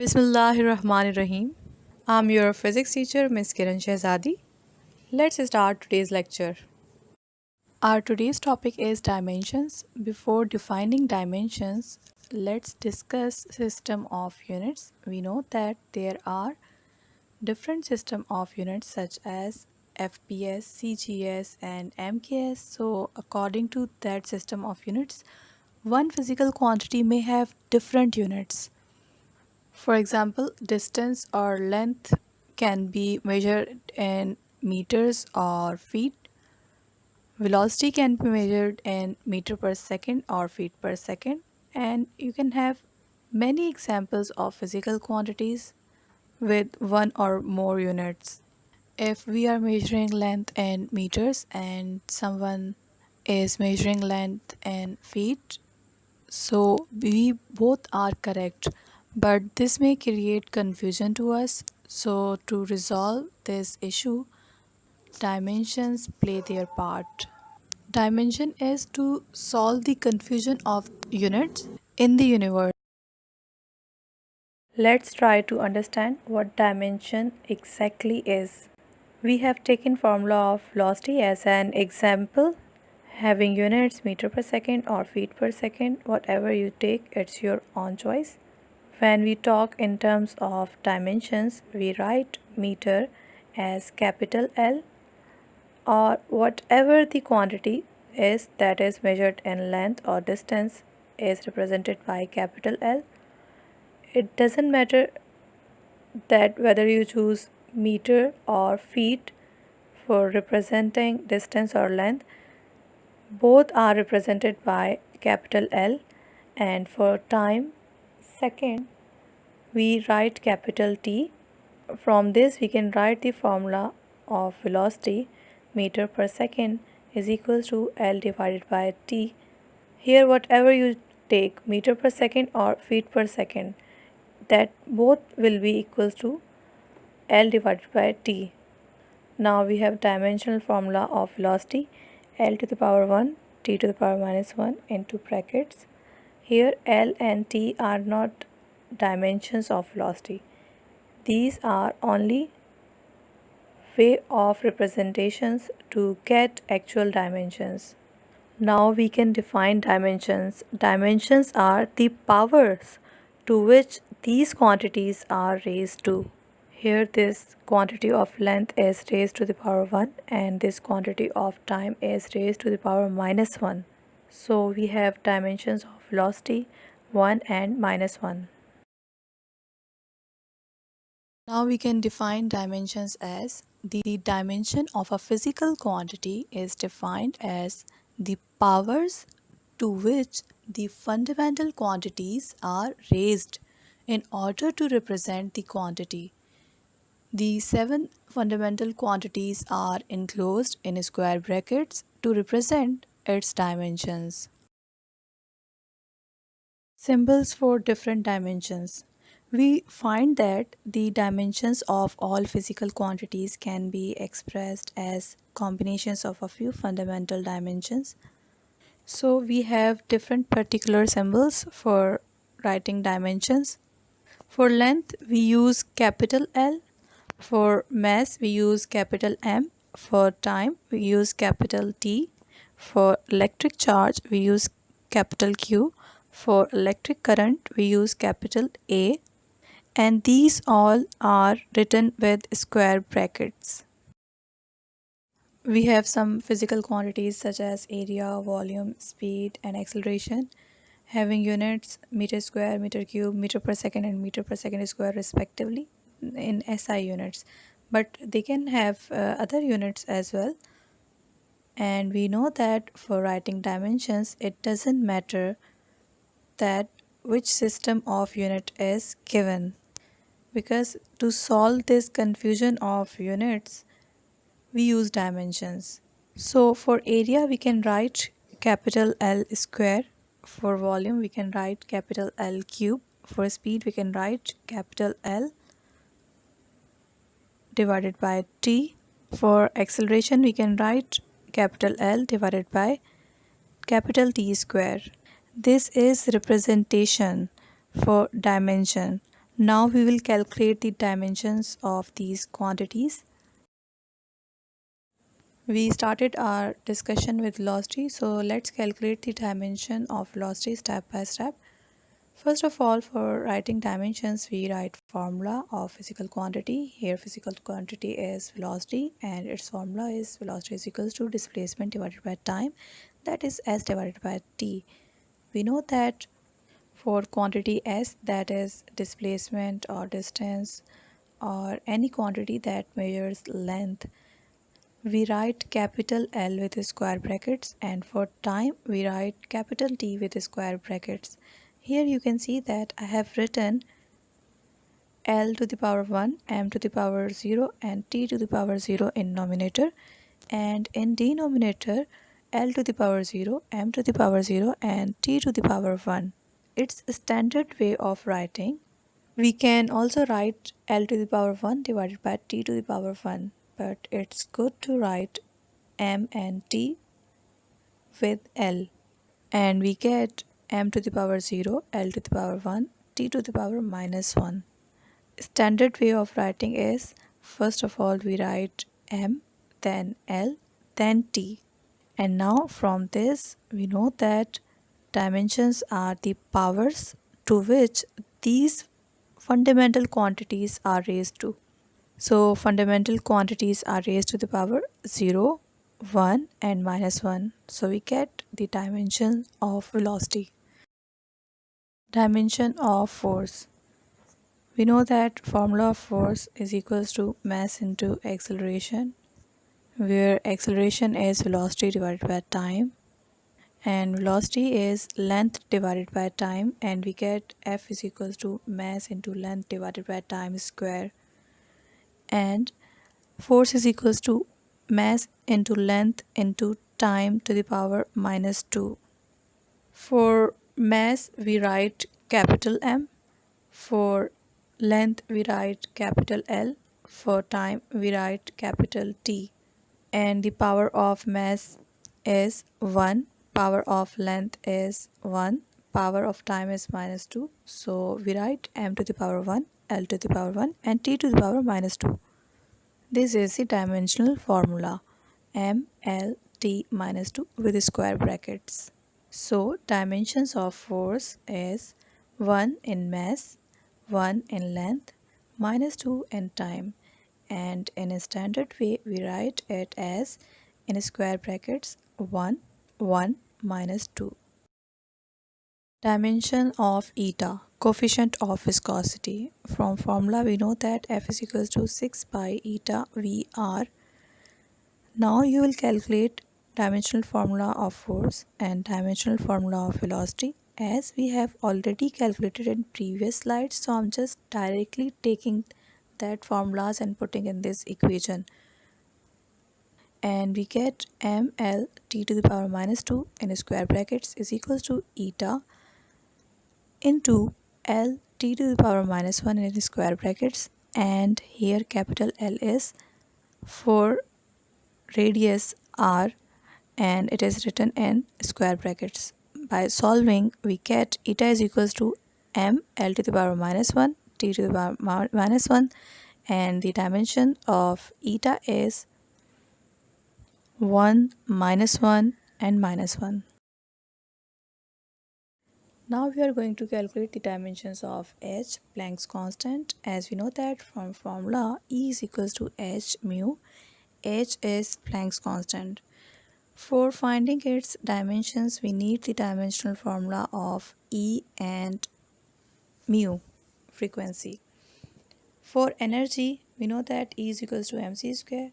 Bismillahirrahmanirrahim. I'm your physics teacher, Miss Kiran Shehzadi. Let's start today's lecture. Our today's topic is dimensions. Before defining dimensions, let's discuss system of units. We know that there are different system of units such as FPS, CGS and MKS. So according to that system of units, one physical quantity may have different units. For example, distance or length can be measured in meters or feet. Velocity can be measured in meter per second or feet per second. And you can have many examples of physical quantities with one or more units. If we are measuring length in meters and someone is measuring length in feet, so we both are correct, but this may create confusion to us. So to resolve this issue, dimensions play their part. Dimension is to solve the confusion of units in the universe. Let's try to understand what dimension exactly is. We have taken formula of velocity as an example, having units meter per second or feet per second, whatever you take, it's your own choice. When we talk in terms of dimensions, we write meter as capital L, or whatever the quantity is that is measured in length or distance is represented by capital L. It doesn't matter that whether you choose meter or feet for representing distance or length, both are represented by capital L. And for time, second, we write capital T. From this we can write the formula of velocity meter per second is equal to L divided by T. Here whatever you take, meter per second or feet per second, that both will be equal to L divided by T. Now we have dimensional formula of velocity L to the power 1 T to the power minus 1 into brackets. Here L and T are not dimensions of velocity. These are only way of representations to get actual dimensions. Now we can define dimensions. Dimensions are the powers to which these quantities are raised to. Here this quantity of length is raised to the power 1 and this quantity of time is raised to the power minus 1. So we have dimensions of velocity 1 and minus 1. Now we can define dimensions as the dimension of a physical quantity is defined as the powers to which the fundamental quantities are raised in order to represent the quantity. The 7 fundamental quantities are enclosed in square brackets to represent its dimensions. Symbols for different dimensions. We find that the dimensions of all physical quantities can be expressed as combinations of a few fundamental dimensions. So we have different particular symbols for writing dimensions. For length, we use capital L. For mass, we use capital M. For time, we use capital T. For electric charge, we use capital Q. For electric current, we use capital A. And these all are written with square brackets. We have some physical quantities such as area, volume, speed, and acceleration, having units meter square, meter cube, meter per second, and meter per second square respectively in SI units. But they can have other units as well. And we know that for writing dimensions, it doesn't matter that which system of unit is given, because to solve this confusion of units, we use dimensions. So for area, we can write capital L square. For volume, we can write capital L cube. For speed, we can write capital L divided by T. For acceleration, we can write capital L divided by capital T square. This is representation for dimension. Now we will calculate the dimensions of these quantities. We started our discussion with velocity, so let's calculate the dimension of velocity step by step. First of all, for writing dimensions, we write formula of physical quantity. Here physical quantity is velocity and its formula is velocity is equals to displacement divided by time, that is s divided by t. We know that for quantity s, that is displacement or distance or any quantity that measures length, we write capital L with square brackets, and for time we write capital T with square brackets. Here you can see that I have written L to the power 1, M to the power 0 and T to the power 0 in numerator, and in denominator L to the power 0, M to the power 0 and T to the power 1. It's a standard way of writing. We can also write L to the power 1 divided by T to the power 1, but it's good to write M and T with L, and we get M to the power 0, L to the power 1, T to the power minus 1. Standard way of writing is, first of all we write M, then L, then T. And now from this we know that dimensions are the powers to which these fundamental quantities are raised to. So fundamental quantities are raised to the power 0, 1 and minus 1. So we get the dimension of velocity. Dimension of force. We know that formula of force is equals to mass into acceleration, where acceleration is velocity divided by time and velocity is length divided by time, and we get F is equals to mass into length divided by time square, and force is equals to mass into length into time to the power minus 2. For mass we write capital M, for length we write capital L, for time we write capital T, and the power of mass is 1, power of length is 1, power of time is minus 2. So we write M to the power 1, L to the power 1 and T to the power minus 2. This is the dimensional formula M, L, T minus 2 with square brackets. So dimensions of force is 1 in mass, 1 in length, minus 2 in time, and in a standard way we write it as in square brackets 1, 1 minus 2. Dimension of eta, coefficient of viscosity. From formula we know that F is equals to 6 pi eta VR. Now you will calculate dimensional formula of force and dimensional formula of velocity as we have already calculated in previous slides. So I'm just directly taking that formulas and putting in this equation, and we get ml t to the power minus 2 in square brackets is equals to eta into L t to the power minus 1 in square brackets, and here capital L is for radius r and it is written in square brackets. By solving we get eta is equals to m L to the power minus 1 t to the power minus 1, and the dimension of eta is 1, minus 1 and minus 1. Now we are going to calculate the dimensions of h, Planck's constant, as we know that from formula E is equals to h mu. H is Planck's constant. For finding its dimensions we need the dimensional formula of E and mu, frequency. For energy we know that E is equals to mc square.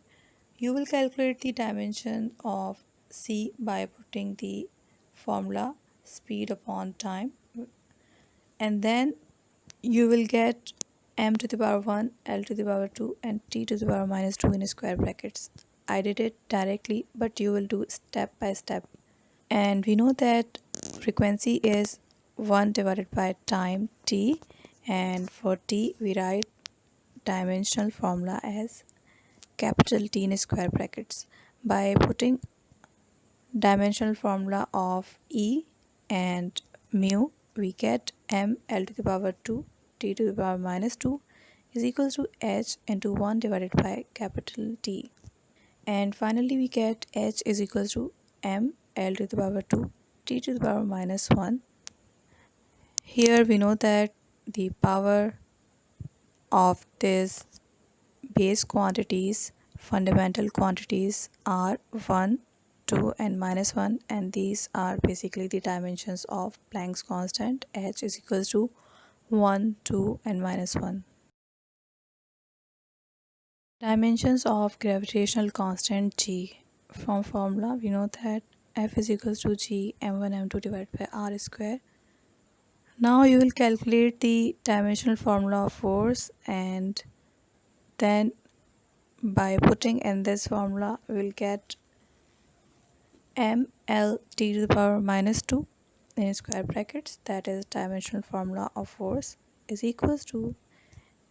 You will calculate the dimension of c by putting the formula speed upon time, and then you will get m to the power 1, L to the power 2 and T to the power minus 2 in square brackets. I did it directly, but you will do step by step. And we know that frequency is 1 divided by time t, and for t we write dimensional formula as capital T in square brackets. By putting dimensional formula of E and mu we get m L to the power 2 t to the power minus 2 is equals to h into 1 divided by capital T. And finally we get h is equals to m L to the power 2 t to the power minus 1. Here we know that the power of these base quantities, fundamental quantities, are 1, 2 and minus 1, and these are basically the dimensions of Planck's constant. H is equals to 1, 2 and minus 1. Dimensions of gravitational constant G. From formula we know that F is equals to G m1 m2 divided by r square. Now you will calculate the dimensional formula of force, and then by putting in this formula we will get ml t to the power minus 2 in square brackets, that is dimensional formula of force, is equals to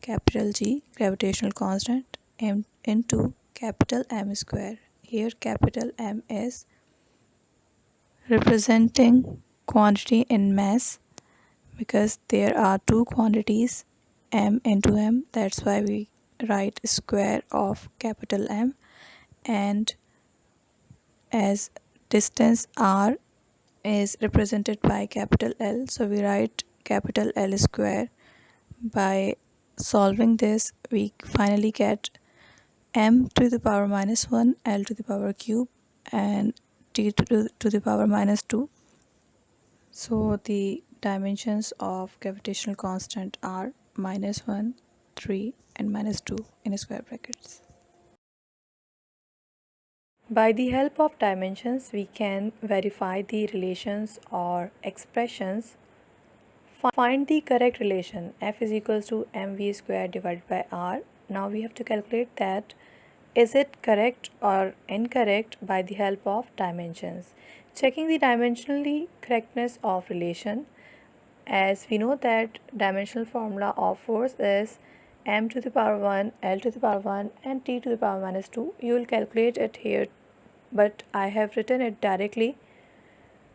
capital G gravitational constant m into capital M square. Here capital M is representing quantity in mass, because there are two quantities m into m, that's why we write square of capital M. And as distance r is represented by capital L, so we write capital L square. By solving this we finally get m to the power minus 1 L to the power cube and t to the power minus 2. So the dimensions of gravitational constant are minus 1, 3 and minus 2 in square brackets. By the help of dimensions, we can verify the relations or expressions. Find the correct relation. F is equals to mv square divided by r. Now we have to calculate that is it correct or incorrect by the help of dimensions. Checking the dimensionally correctness of relation, as we know that dimensional formula of force is m to the power 1, L to the power 1 and t to the power minus 2. You will calculate it here, but I have written it directly.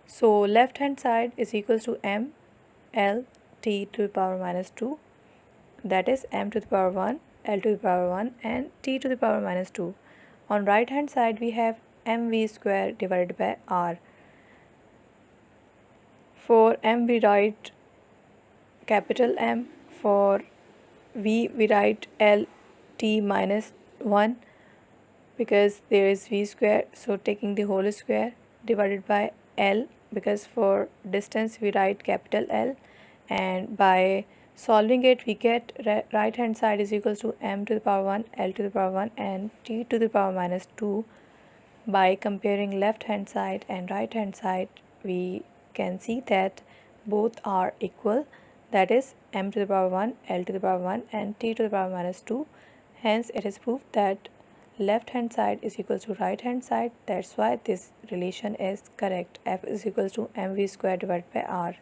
So left hand side is equals to m L t to the power minus 2, that is m to the power 1, L to the power 1 and t to the power minus 2. On right hand side we have mv square divided by r. For m we write capital M, for v we write L t minus 1 because there is v square, so taking the whole square divided by L, because for distance we write capital L, and by solving it we get right hand side is equals to m to the power 1, L to the power 1 and t to the power minus 2. By comparing left hand side and right hand side we can see that both are equal, that is m to the power 1, L to the power 1 and t to the power minus 2. Hence it is proved that left hand side is equal to right hand side. That's why this relation is correct. F is equals to mv square divided by r.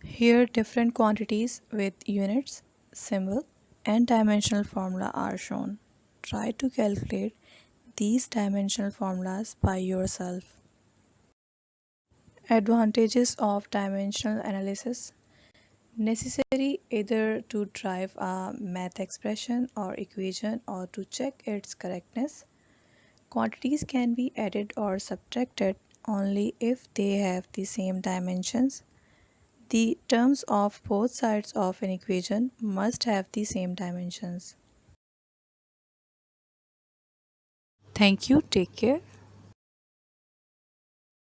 Here different quantities with units, symbol and dimensional formula are shown. Try to calculate these dimensional formulas by yourself. Advantages of dimensional analysis. Necessary either to drive a math expression or equation or to check its correctness. Quantities can be added or subtracted only if they have the same dimensions. The terms of both sides of an equation must have the same dimensions. Thank you. Take care.